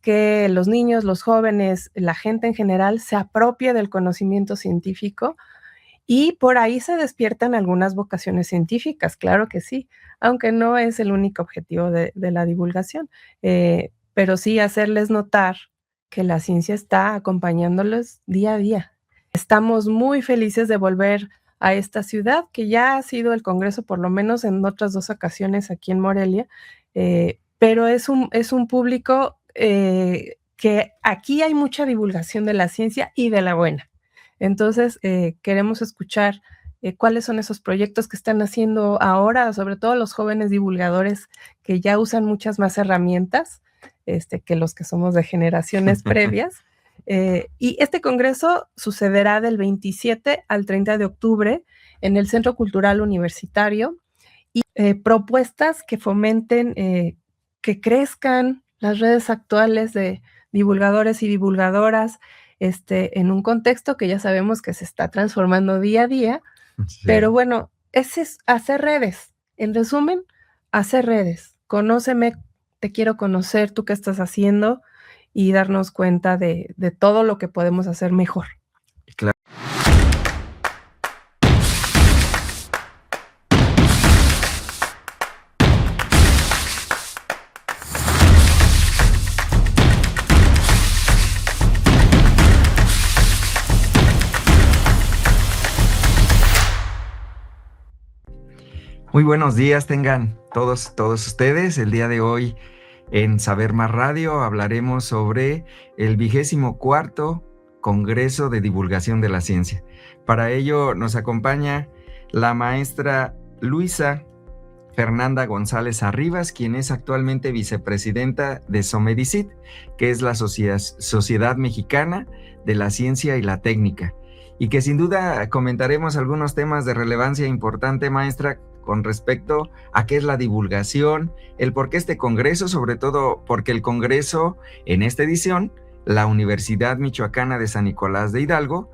que los niños, los jóvenes, la gente en general se apropie del conocimiento científico y por ahí se despiertan algunas vocaciones científicas, claro que sí, aunque no es el único objetivo de la divulgación, pero sí hacerles notar que la ciencia está acompañándolos día a día. Estamos muy felices de volver a esta ciudad, que ya ha sido el congreso, por lo menos en otras 2 ocasiones aquí en Morelia, pero es un público, que aquí hay mucha divulgación de la ciencia y de la buena. Entonces, queremos escuchar, cuáles son esos proyectos que están haciendo ahora, sobre todo los jóvenes divulgadores que ya usan muchas más herramientas, que los que somos de generaciones previas. Y este congreso sucederá del 27 al 30 de octubre en el Centro Cultural Universitario y propuestas que fomenten, que crezcan las redes actuales de divulgadores y divulgadoras, en un contexto que ya sabemos que se está transformando día a día, pero Sí. bueno, ese es hacer redes. En resumen, hacer redes. Conóceme, te quiero conocer, tú qué estás haciendo y darnos cuenta de todo lo que podemos hacer mejor. Claro. Muy buenos días tengan todos ustedes. El día de hoy en Saber Más Radio hablaremos sobre el 24º Congreso de Divulgación de la Ciencia. Para ello nos acompaña la maestra Luisa Fernanda González Arribas, quien es actualmente vicepresidenta de SOMEDICIT, que es la Sociedad Mexicana de la Ciencia y la Técnica, y que sin duda comentaremos algunos temas de relevancia importante, maestra, con respecto a qué es la divulgación, el por qué este congreso, sobre todo porque el congreso, en esta edición, la Universidad Michoacana de San Nicolás de Hidalgo,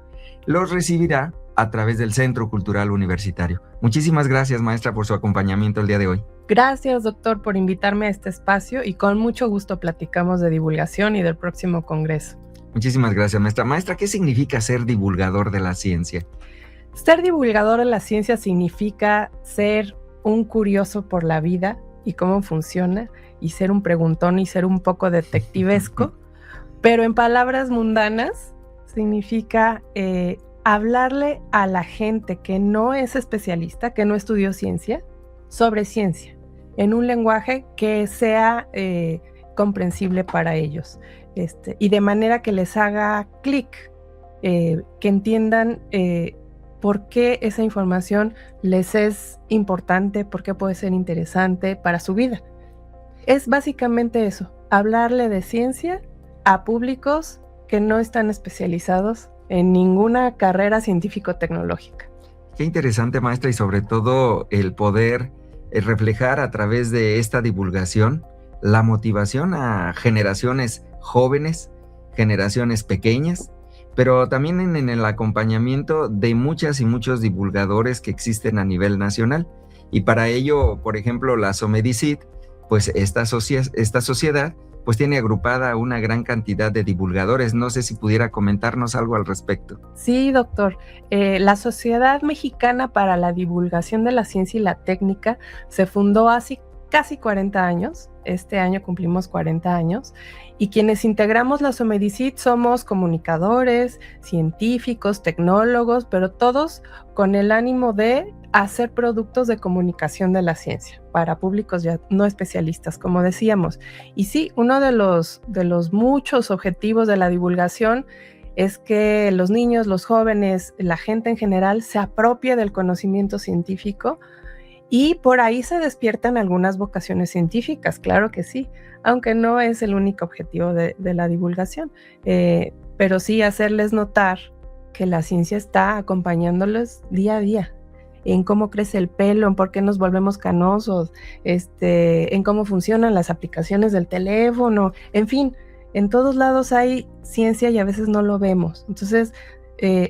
los recibirá a través del Centro Cultural Universitario. Muchísimas gracias, maestra, por su acompañamiento el día de hoy. Gracias, doctor, por invitarme a este espacio y con mucho gusto platicamos de divulgación y del próximo congreso. Muchísimas gracias, maestra. Maestra, ¿qué significa ser divulgador de la ciencia? Ser divulgador de la ciencia significa ser un curioso por la vida y cómo funciona, y ser un preguntón y ser un poco detectivesco, pero en palabras mundanas significa hablarle a la gente que no es especialista, que no estudió ciencia, sobre ciencia, en un lenguaje que sea comprensible para ellos, y de manera que les haga clic, que entiendan por qué esa información les es importante, por qué puede ser interesante para su vida. Es básicamente eso, hablarle de ciencia a públicos que no están especializados en ninguna carrera científico-tecnológica. Qué interesante, maestra, y sobre todo el poder reflejar a través de esta divulgación la motivación a generaciones jóvenes, generaciones pequeñas, pero también en el acompañamiento de muchas y muchos divulgadores que existen a nivel nacional. Y para ello, por ejemplo, la SOMEDICIT, pues esta sociedad, pues tiene agrupada una gran cantidad de divulgadores. No sé si pudiera comentarnos algo al respecto. Sí, doctor. La Sociedad Mexicana para la Divulgación de la Ciencia y la Técnica se fundó hace casi 40 años. Este año cumplimos 40 años. Y quienes integramos la SOMEDICIT somos comunicadores, científicos, tecnólogos, pero todos con el ánimo de hacer productos de comunicación de la ciencia para públicos ya no especialistas, como decíamos. Y sí, uno de los muchos objetivos de la divulgación es que los niños, los jóvenes, la gente en general se apropie del conocimiento científico y por ahí se despiertan algunas vocaciones científicas, claro que sí, aunque no es el único objetivo de la divulgación, pero sí hacerles notar que la ciencia está acompañándolos día a día, en cómo crece el pelo, en por qué nos volvemos canosos, en cómo funcionan las aplicaciones del teléfono, en fin, en todos lados hay ciencia y a veces no lo vemos. Entonces,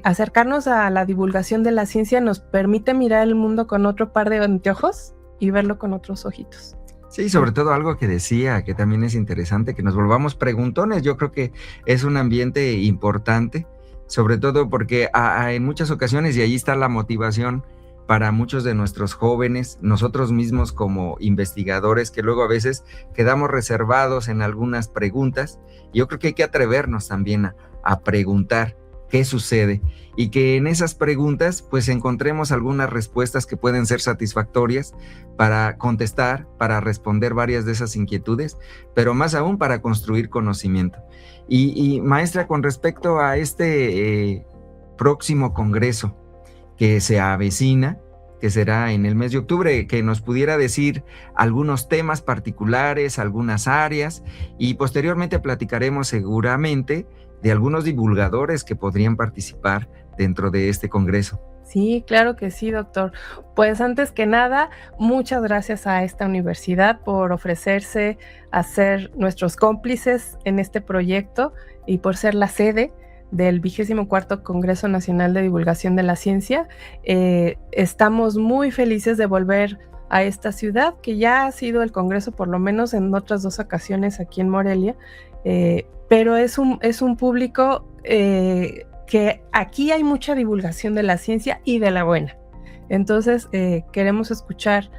acercarnos a la divulgación de la ciencia nos permite mirar el mundo con otro par de anteojos y verlo con otros ojitos. Sí, sobre todo algo que decía, que también es interesante, que nos volvamos preguntones. Yo creo que es un ambiente importante, sobre todo porque en muchas ocasiones, y ahí está la motivación para muchos de nuestros jóvenes, nosotros mismos como investigadores, que luego a veces quedamos reservados en algunas preguntas. Yo creo que hay que atrevernos también a preguntar qué sucede, y que en esas preguntas pues encontremos algunas respuestas que pueden ser satisfactorias para contestar, para responder varias de esas inquietudes, pero más aún para construir conocimiento. Y maestra, con respecto a este próximo congreso que se avecina, que será en el mes de octubre, que nos pudiera decir algunos temas particulares, algunas áreas, y posteriormente platicaremos seguramente de algunos divulgadores que podrían participar dentro de este congreso. Sí, claro que sí, doctor. Pues antes que nada, muchas gracias a esta universidad por ofrecerse a ser nuestros cómplices en este proyecto y por ser la sede del 24º Congreso Nacional de Divulgación de la Ciencia. Estamos muy felices de volver a esta ciudad, que ya ha sido el congreso por lo menos en otras 2 ocasiones aquí en Morelia, pero es un público que aquí hay mucha divulgación de la ciencia y de la buena. Entonces, queremos escuchar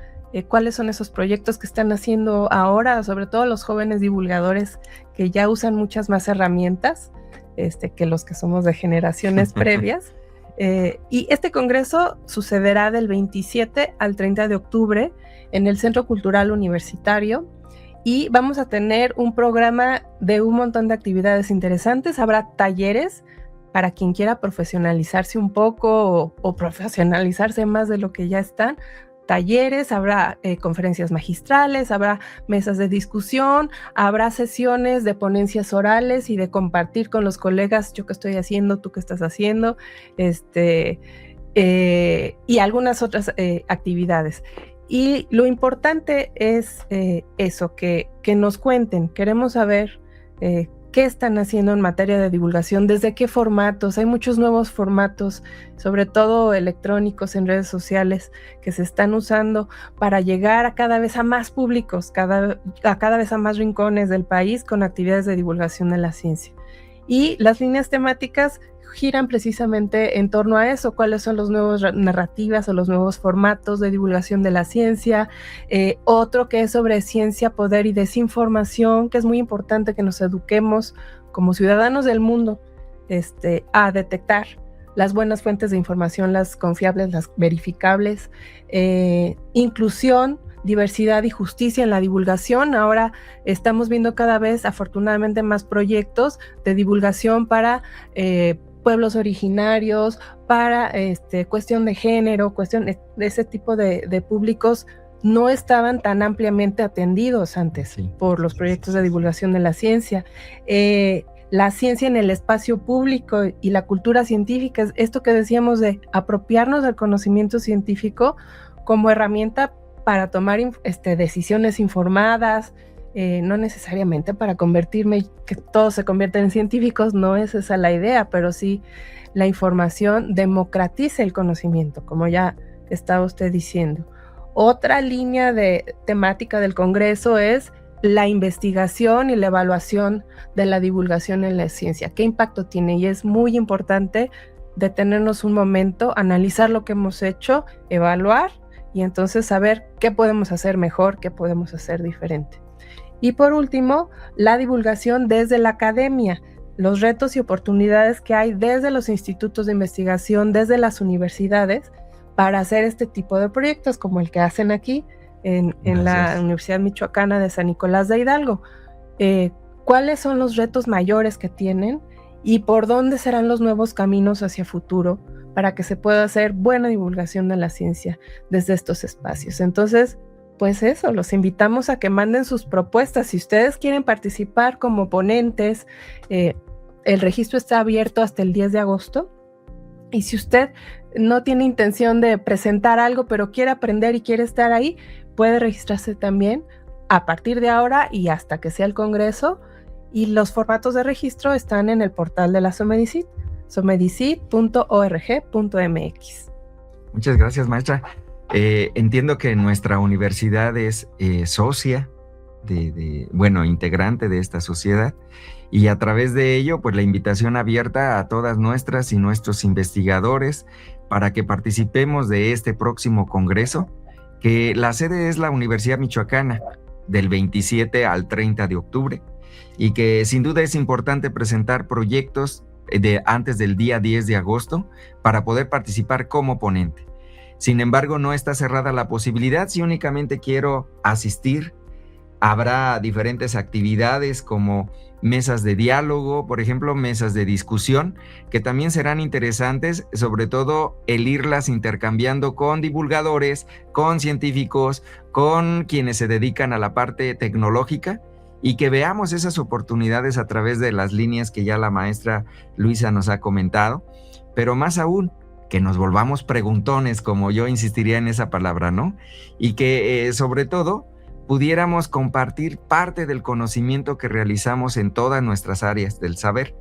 cuáles son esos proyectos que están haciendo ahora, sobre todo los jóvenes divulgadores que ya usan muchas más herramientas que los que somos de generaciones previas. Y este congreso sucederá del 27 al 30 de octubre en el Centro Cultural Universitario, y vamos a tener un programa de un montón de actividades interesantes. Habrá talleres para quien quiera profesionalizarse un poco o profesionalizarse más de lo que ya están. Talleres, habrá conferencias magistrales, habrá mesas de discusión, habrá sesiones de ponencias orales y de compartir con los colegas, yo qué estoy haciendo, tú qué estás haciendo, y algunas otras actividades. Y lo importante es eso, que nos cuenten. Queremos saber qué están haciendo en materia de divulgación, desde qué formatos. Hay muchos nuevos formatos, sobre todo electrónicos en redes sociales, que se están usando para llegar a cada vez a más públicos, a cada vez a más rincones del país con actividades de divulgación de la ciencia. Y las líneas temáticas giran precisamente en torno a eso, cuáles son las nuevas narrativas o los nuevos formatos de divulgación de la ciencia. Otro que es sobre ciencia, poder y desinformación, que es muy importante que nos eduquemos como ciudadanos del mundo a detectar las buenas fuentes de información, las confiables, las verificables. Inclusión, diversidad y justicia en la divulgación. Ahora estamos viendo cada vez, afortunadamente, más proyectos de divulgación para pueblos originarios, para cuestión de género, cuestión de ese tipo de públicos no estaban tan ampliamente atendidos antes por los proyectos de divulgación de la ciencia. La ciencia en el espacio público y la cultura científica, esto que decíamos de apropiarnos del conocimiento científico como herramienta para tomar decisiones informadas, no necesariamente para convertirme, que todos se convierten en científicos, no es esa la idea, pero sí la información democratiza el conocimiento, como ya estaba usted diciendo. Otra línea de temática del Congreso es la investigación y la evaluación de la divulgación en la ciencia. ¿Qué impacto tiene? Y es muy importante detenernos un momento, analizar lo que hemos hecho, evaluar y entonces saber qué podemos hacer mejor, qué podemos hacer diferente. Y por último, la divulgación desde la academia, los retos y oportunidades que hay desde los institutos de investigación, desde las universidades, para hacer este tipo de proyectos como el que hacen aquí en la Universidad Michoacana de San Nicolás de Hidalgo. ¿Cuáles son los retos mayores que tienen y por dónde serán los nuevos caminos hacia futuro para que se pueda hacer buena divulgación de la ciencia desde estos espacios? Entonces, pues eso, los invitamos a que manden sus propuestas. Si ustedes quieren participar como ponentes, el registro está abierto hasta el 10 de agosto. Y si usted no tiene intención de presentar algo, pero quiere aprender y quiere estar ahí, puede registrarse también a partir de ahora y hasta que sea el Congreso. Y los formatos de registro están en el portal de la SOMEDICIT, somedicit.org.mx. Muchas gracias, maestra. Entiendo que nuestra universidad es socia integrante de esta sociedad, y a través de ello, pues la invitación abierta a todas nuestras y nuestros investigadores para que participemos de este próximo congreso, que la sede es la Universidad Michoacana, del 27 al 30 de octubre, y que sin duda es importante presentar proyectos antes del día 10 de agosto para poder participar como ponente. Sin embargo, no está cerrada la posibilidad. Si únicamente quiero asistir, habrá diferentes actividades como mesas de diálogo, por ejemplo, mesas de discusión, que también serán interesantes, sobre todo el irlas intercambiando con divulgadores, con científicos, con quienes se dedican a la parte tecnológica, y que veamos esas oportunidades a través de las líneas que ya la maestra Luisa nos ha comentado, pero más aún, que nos volvamos preguntones, como yo insistiría en esa palabra, ¿no? Y que sobre todo pudiéramos compartir parte del conocimiento que realizamos en todas nuestras áreas del saber.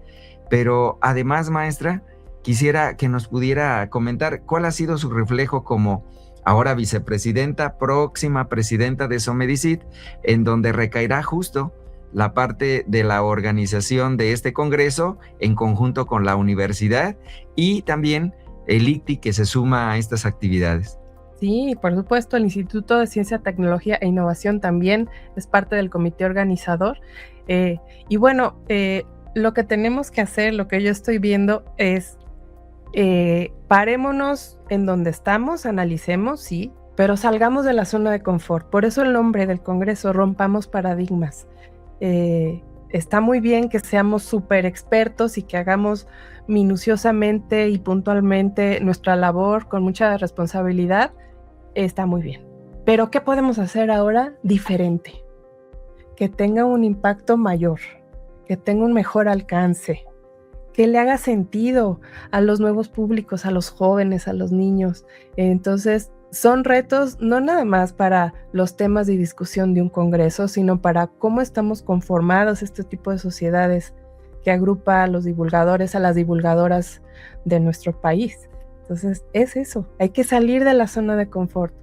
Pero además, maestra, quisiera que nos pudiera comentar cuál ha sido su reflejo como ahora vicepresidenta, próxima presidenta de SOMEDICIT, en donde recaerá justo la parte de la organización de este congreso en conjunto con la universidad y también el ICTI que se suma a estas actividades. Sí, por supuesto, el Instituto de Ciencia, Tecnología e Innovación también es parte del comité organizador. Y bueno, lo que tenemos que hacer, lo que yo estoy viendo es, parémonos en donde estamos, analicemos, sí, pero salgamos de la zona de confort. Por eso el nombre del Congreso, Rompamos Paradigmas. Está muy bien que seamos súper expertos y que hagamos minuciosamente y puntualmente nuestra labor con mucha responsabilidad. Está muy bien. Pero ¿qué podemos hacer ahora diferente? Que tenga un impacto mayor, que tenga un mejor alcance, que le haga sentido a los nuevos públicos, a los jóvenes, a los niños. Entonces, son retos no nada más para los temas de discusión de un congreso, sino para cómo estamos conformados este tipo de sociedades que agrupa a los divulgadores, a las divulgadoras de nuestro país. Entonces, es eso, hay que salir de la zona de confort.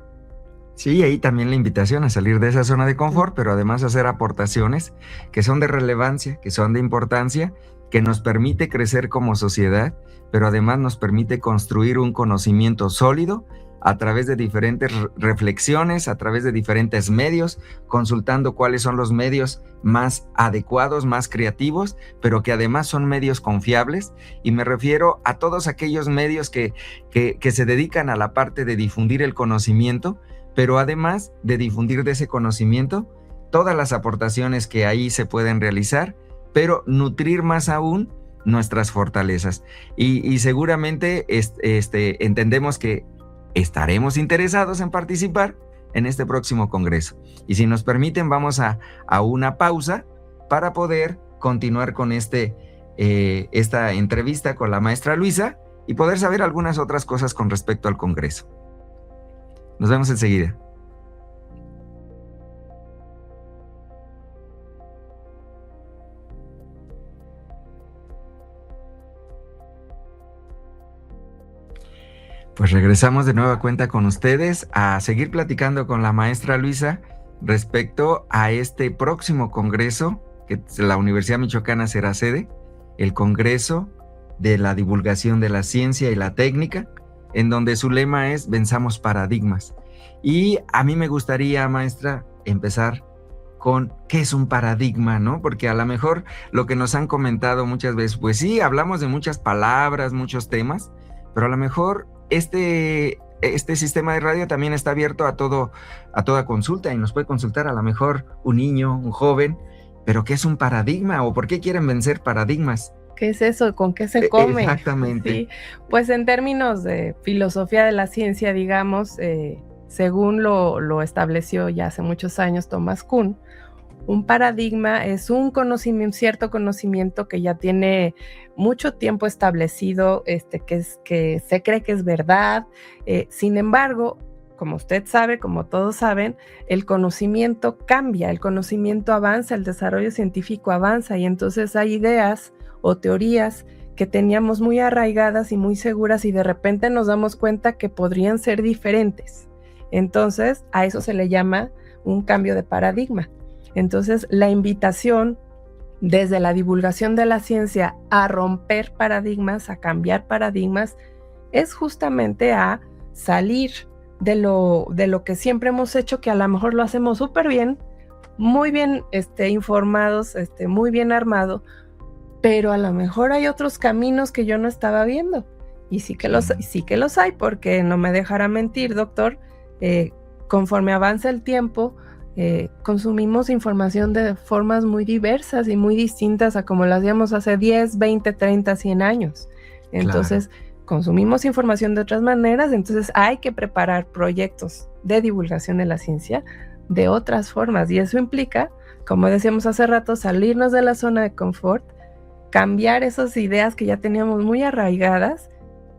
Sí, ahí también la invitación a salir de esa zona de confort, pero además hacer aportaciones que son de relevancia, que son de importancia, que nos permite crecer como sociedad, pero además nos permite construir un conocimiento sólido a través de diferentes reflexiones, a través de diferentes medios, consultando cuáles son los medios más adecuados, más creativos, pero que además son medios confiables. Y me refiero a todos aquellos medios que se dedican a la parte de difundir el conocimiento, pero además de difundir de ese conocimiento, todas las aportaciones que ahí se pueden realizar, pero nutrir más aún nuestras fortalezas. Y seguramente entendemos que estaremos interesados en participar en este próximo congreso. Y si nos permiten, vamos a una pausa para poder continuar con esta entrevista con la maestra Luisa y poder saber algunas otras cosas con respecto al congreso. Nos vemos enseguida. Pues regresamos de nueva cuenta con ustedes a seguir platicando con la maestra Luisa respecto a este próximo congreso que la Universidad Michoacana será sede, el Congreso de la Divulgación de la Ciencia y la Técnica, en donde su lema es Venzamos Paradigmas. Y a mí me gustaría, maestra, empezar con qué es un paradigma, ¿no? Porque a lo mejor lo que nos han comentado muchas veces, pues sí, hablamos de muchas palabras, muchos temas, pero a lo mejor este sistema de radio también está abierto a toda consulta y nos puede consultar a lo mejor un niño, un joven, pero ¿qué es un paradigma o por qué quieren vencer paradigmas? ¿Qué es eso? ¿Con qué se come? Exactamente. Sí, pues en términos de filosofía de la ciencia, digamos, según lo estableció ya hace muchos años Thomas Kuhn, un paradigma es un cierto conocimiento que ya tiene mucho tiempo establecido, que se cree que es verdad. Sin embargo, como usted sabe, como todos saben, el conocimiento cambia, el conocimiento avanza, el desarrollo científico avanza y entonces hay ideas o teorías que teníamos muy arraigadas y muy seguras y de repente nos damos cuenta que podrían ser diferentes. Entonces, a eso se le llama un cambio de paradigma. Entonces, la invitación desde la divulgación de la ciencia a romper paradigmas, a cambiar paradigmas, es justamente a salir de lo que siempre hemos hecho, que a lo mejor lo hacemos súper bien, muy bien informados, muy bien armado, pero a lo mejor hay otros caminos que yo no estaba viendo. Y sí que los hay, porque no me dejará mentir, doctor, conforme avanza el tiempo, consumimos información de formas muy diversas y muy distintas a como lo hacíamos hace 10, 20, 30, 100 años. Entonces, consumimos información de otras maneras, entonces hay que preparar proyectos de divulgación de la ciencia de otras formas, y eso implica, como decíamos hace rato, salirnos de la zona de confort, cambiar esas ideas que ya teníamos muy arraigadas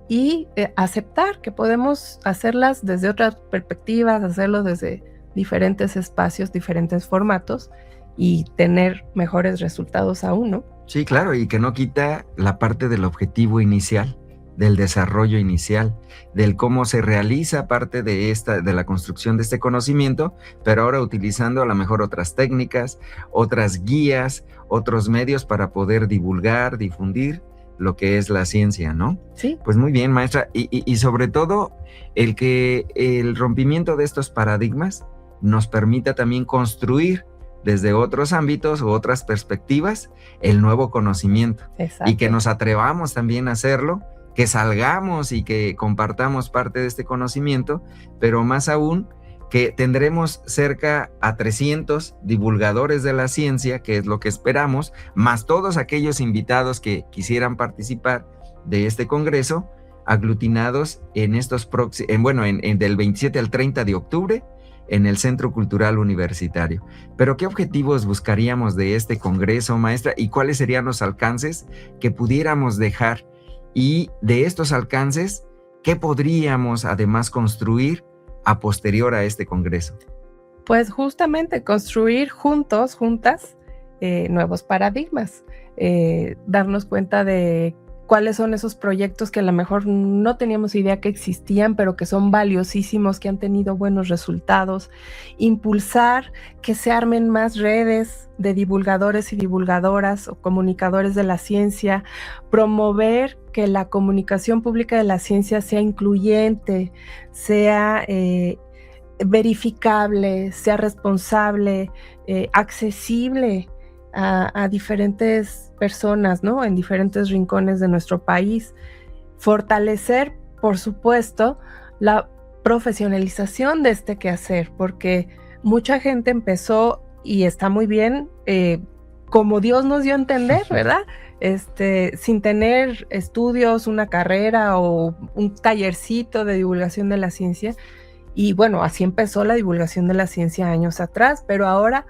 y aceptar que podemos hacerlas desde otras perspectivas, hacerlo desde diferentes espacios, diferentes formatos, y tener mejores resultados aún, ¿no? Sí, claro, y que no quita la parte del objetivo inicial, del desarrollo inicial, del cómo se realiza parte de la construcción de este conocimiento, pero ahora utilizando a lo mejor otras técnicas, otras guías, otros medios para poder divulgar, difundir lo que es la ciencia, ¿no? Sí. Pues muy bien, maestra, y sobre todo el rompimiento de estos paradigmas nos permita también construir desde otros ámbitos u otras perspectivas el nuevo conocimiento. Exacto. Y que nos atrevamos también a hacerlo, que salgamos y que compartamos parte de este conocimiento, pero más aún que tendremos cerca a 300 divulgadores de la ciencia, que es lo que esperamos, más todos aquellos invitados que quisieran participar de este congreso, aglutinados en estos del 27 al 30 de octubre, en el Centro Cultural Universitario. Pero ¿qué objetivos buscaríamos de este congreso, maestra? ¿Y cuáles serían los alcances que pudiéramos dejar? Y de estos alcances, ¿qué podríamos además construir a posterior a este congreso? Pues justamente construir juntas, nuevos paradigmas, darnos cuenta de cuáles son esos proyectos que a lo mejor no teníamos idea que existían, pero que son valiosísimos, que han tenido buenos resultados, impulsar que se armen más redes de divulgadores y divulgadoras o comunicadores de la ciencia, promover que la comunicación pública de la ciencia sea incluyente, sea verificable, sea responsable, accesible a diferentes personas, ¿no? En diferentes rincones de nuestro país. Fortalecer, por supuesto, la profesionalización de este quehacer, porque mucha gente empezó, y está muy bien, como Dios nos dio a entender, ¿verdad? Sin tener estudios, una carrera o un tallercito de divulgación de la ciencia. Y bueno, así empezó la divulgación de la ciencia años atrás, pero ahora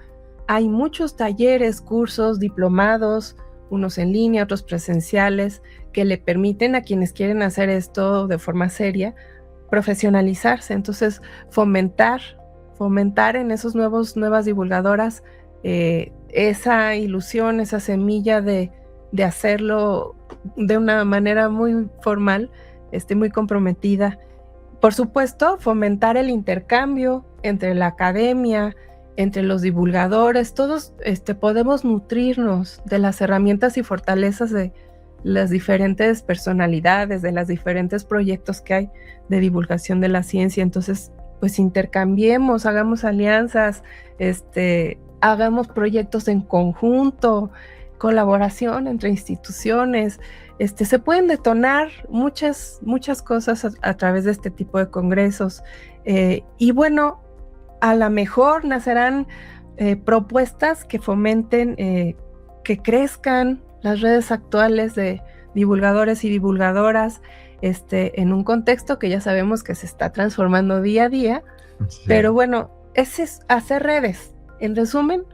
hay muchos talleres, cursos, diplomados, unos en línea, otros presenciales, que le permiten a quienes quieren hacer esto de forma seria, profesionalizarse. Entonces, fomentar en esos nuevas divulgadoras esa ilusión, esa semilla de hacerlo de una manera muy formal, muy comprometida. Por supuesto, fomentar el intercambio entre la academia, entre los divulgadores. Todos podemos nutrirnos de las herramientas y fortalezas de las diferentes personalidades, de los diferentes proyectos que hay de divulgación de la ciencia. Entonces, pues intercambiemos, hagamos alianzas, hagamos proyectos en conjunto, colaboración entre instituciones. Se pueden detonar muchas cosas a través de este tipo de congresos. Y bueno, a lo mejor nacerán propuestas que fomenten, que crezcan las redes actuales de divulgadores y divulgadoras, en un contexto que ya sabemos que se está transformando día a día. Sí. Pero bueno, ese es hacer redes. En resumen,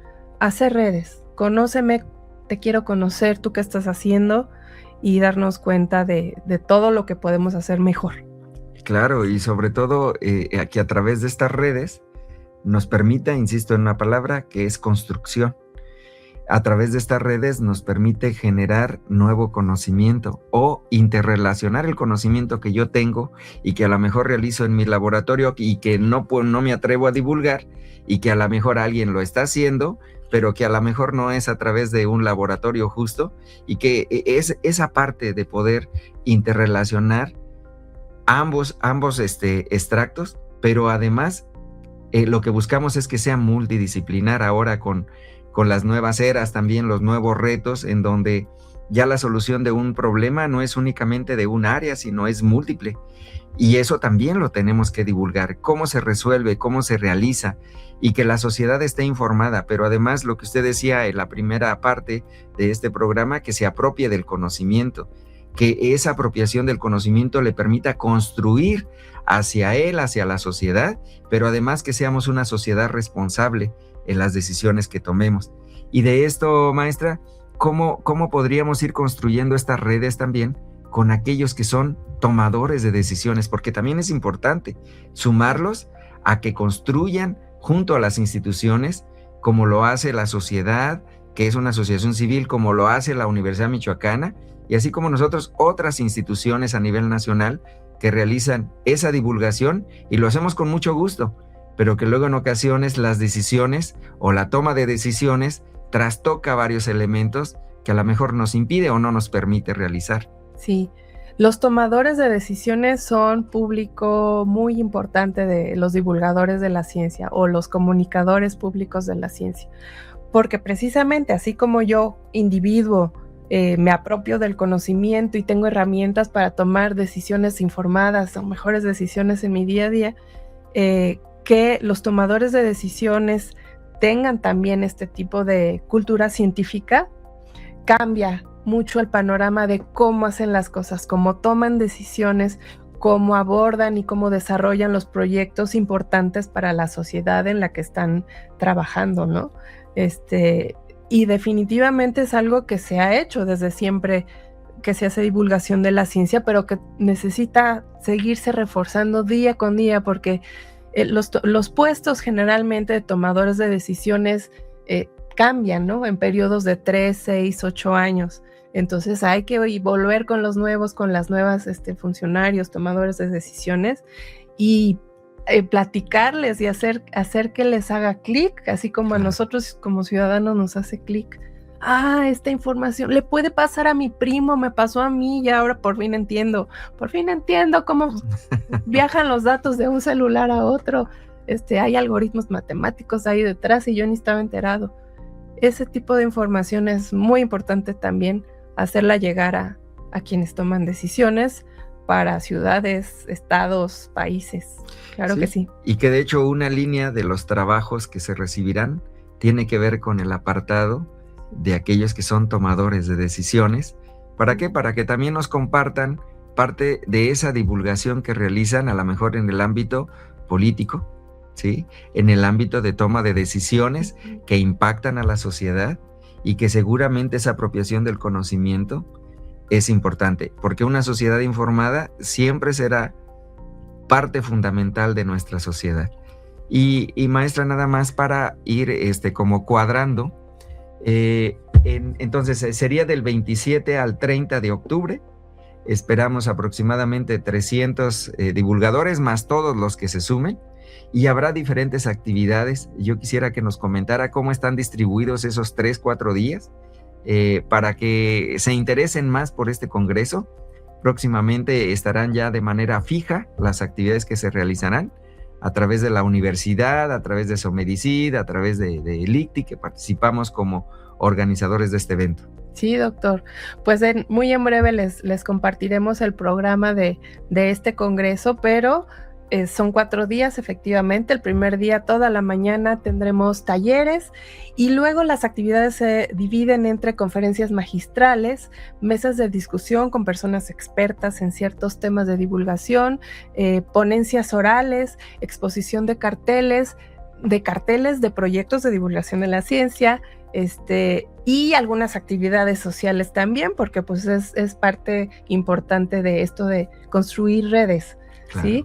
hacer redes. Conóceme, te quiero conocer, tú qué estás haciendo, y darnos cuenta de todo lo que podemos hacer mejor. Claro, y sobre todo que a través de estas redes nos permita, insisto en una palabra, que es construcción. a través de estas redes nos permite generar nuevo conocimiento o interrelacionar el conocimiento que yo tengo y que a lo mejor realizo en mi laboratorio y que no me atrevo a divulgar, y que a lo mejor alguien lo está haciendo, pero que a lo mejor no es a través de un laboratorio justo, y que es esa parte de poder interrelacionar ambos extractos, pero además lo que buscamos es que sea multidisciplinar ahora con las nuevas eras, también los nuevos retos, en donde ya la solución de un problema no es únicamente de un área, sino es múltiple. Y eso también lo tenemos que divulgar, cómo se resuelve, cómo se realiza, y que la sociedad esté informada, pero además lo que usted decía en la primera parte de este programa, que se apropie del conocimiento, que esa apropiación del conocimiento le permita construir hacia él, hacia la sociedad, pero además que seamos una sociedad responsable en las decisiones que tomemos. Y de esto, maestra, ¿cómo podríamos ir construyendo estas redes también con aquellos que son tomadores de decisiones? Porque también es importante sumarlos a que construyan junto a las instituciones, como lo hace la sociedad, que es una asociación civil, como lo hace la Universidad Michoacana, y así como nosotros, otras instituciones a nivel nacional que realizan esa divulgación, y lo hacemos con mucho gusto, pero que luego en ocasiones las decisiones o la toma de decisiones trastoca varios elementos que a lo mejor nos impide o no nos permite realizar. Sí, los tomadores de decisiones son público muy importante de los divulgadores de la ciencia o los comunicadores públicos de la ciencia, porque precisamente así como yo, individuo, me apropio del conocimiento y tengo herramientas para tomar decisiones informadas o mejores decisiones en mi día a día, que los tomadores de decisiones tengan también este tipo de cultura científica, cambia mucho el panorama de cómo hacen las cosas, cómo toman decisiones, cómo abordan y cómo desarrollan los proyectos importantes para la sociedad en la que están trabajando, ¿no? Y definitivamente es algo que se ha hecho desde siempre, que se hace divulgación de la ciencia, pero que necesita seguirse reforzando día con día, porque los puestos generalmente de tomadores de decisiones cambian, ¿no? En periodos de 3, 6, 8 años. Entonces hay que volver con los nuevos, con las nuevas funcionarios, tomadores de decisiones, y platicarles y hacer que les haga clic, así como a nosotros como ciudadanos nos hace clic. Esta información le puede pasar a mi primo, me pasó a mí y ahora por fin entiendo cómo viajan los datos de un celular a otro. Hay algoritmos matemáticos ahí detrás y yo ni estaba enterado. Ese tipo de información es muy importante también hacerla llegar a quienes toman decisiones para ciudades, estados, países. Claro que sí. Y que de hecho una línea de los trabajos que se recibirán tiene que ver con el apartado de aquellos que son tomadores de decisiones. ¿Para qué? Para que también nos compartan parte de esa divulgación que realizan, a lo mejor en el ámbito político, ¿sí? En el ámbito de toma de decisiones que impactan a la sociedad, y que seguramente esa apropiación del conocimiento es importante, porque una sociedad informada siempre será parte fundamental de nuestra sociedad. Y maestra, nada más para ir como cuadrando, entonces sería del 27 al 30 de octubre, esperamos aproximadamente 300 divulgadores, más todos los que se sumen, y habrá diferentes actividades. Yo quisiera que nos comentara cómo están distribuidos esos 3-4 días, para que se interesen más por este congreso. Próximamente estarán ya de manera fija las actividades que se realizarán a través de la universidad, a través de Somedicid, a través de ICTI, que participamos como organizadores de este evento. Sí, doctor. Pues muy en breve les compartiremos el programa de este congreso, pero son 4 días, efectivamente. El primer día, toda la mañana, tendremos talleres, y luego las actividades se dividen entre conferencias magistrales, mesas de discusión con personas expertas en ciertos temas de divulgación, ponencias orales, exposición de carteles de proyectos de divulgación de la ciencia, y algunas actividades sociales también, porque pues es parte importante de esto de construir redes, claro. ¿Sí?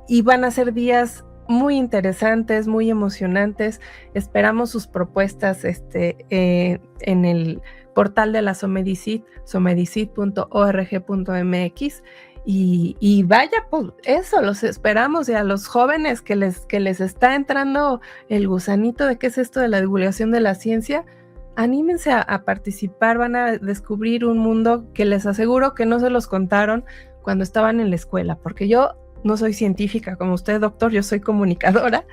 Y van a ser días muy interesantes, muy emocionantes. Esperamos sus propuestas en el portal de la Somedicit, somedicit.org.mx. Y vaya, pues eso, los esperamos. Y a los jóvenes que les está entrando el gusanito de qué es esto de la divulgación de la ciencia, anímense a participar, van a descubrir un mundo que les aseguro que no se los contaron cuando estaban en la escuela, porque yo no soy científica como usted, doctor, yo soy comunicadora,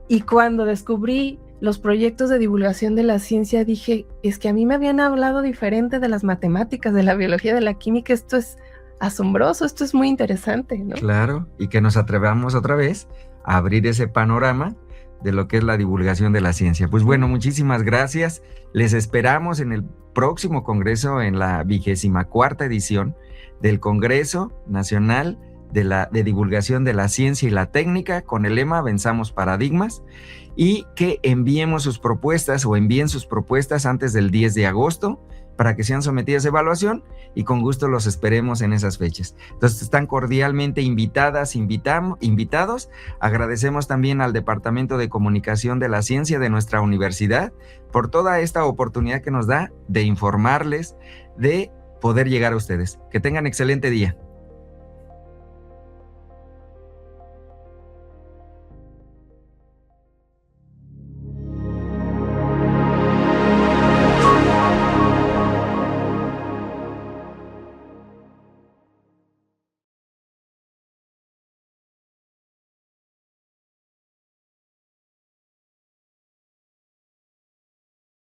y cuando descubrí los proyectos de divulgación de la ciencia dije, es que a mí me habían hablado diferente de las matemáticas, de la biología, de la química, esto es asombroso, esto es muy interesante, ¿no? Claro, y que nos atrevamos otra vez a abrir ese panorama de lo que es la divulgación de la ciencia. Pues bueno, muchísimas gracias. Les esperamos en el próximo congreso, en la 24ª edición del Congreso Nacional de Divulgación de la Ciencia y la Técnica, con el lema Venzamos Paradigmas, y que enviemos sus propuestas o envíen sus propuestas antes del 10 de agosto para que sean sometidas a evaluación, y con gusto los esperemos en esas fechas. Entonces están cordialmente invitados. Agradecemos también al Departamento de Comunicación de la Ciencia de nuestra universidad por toda esta oportunidad que nos da de informarles, de poder llegar a ustedes. Que tengan excelente día.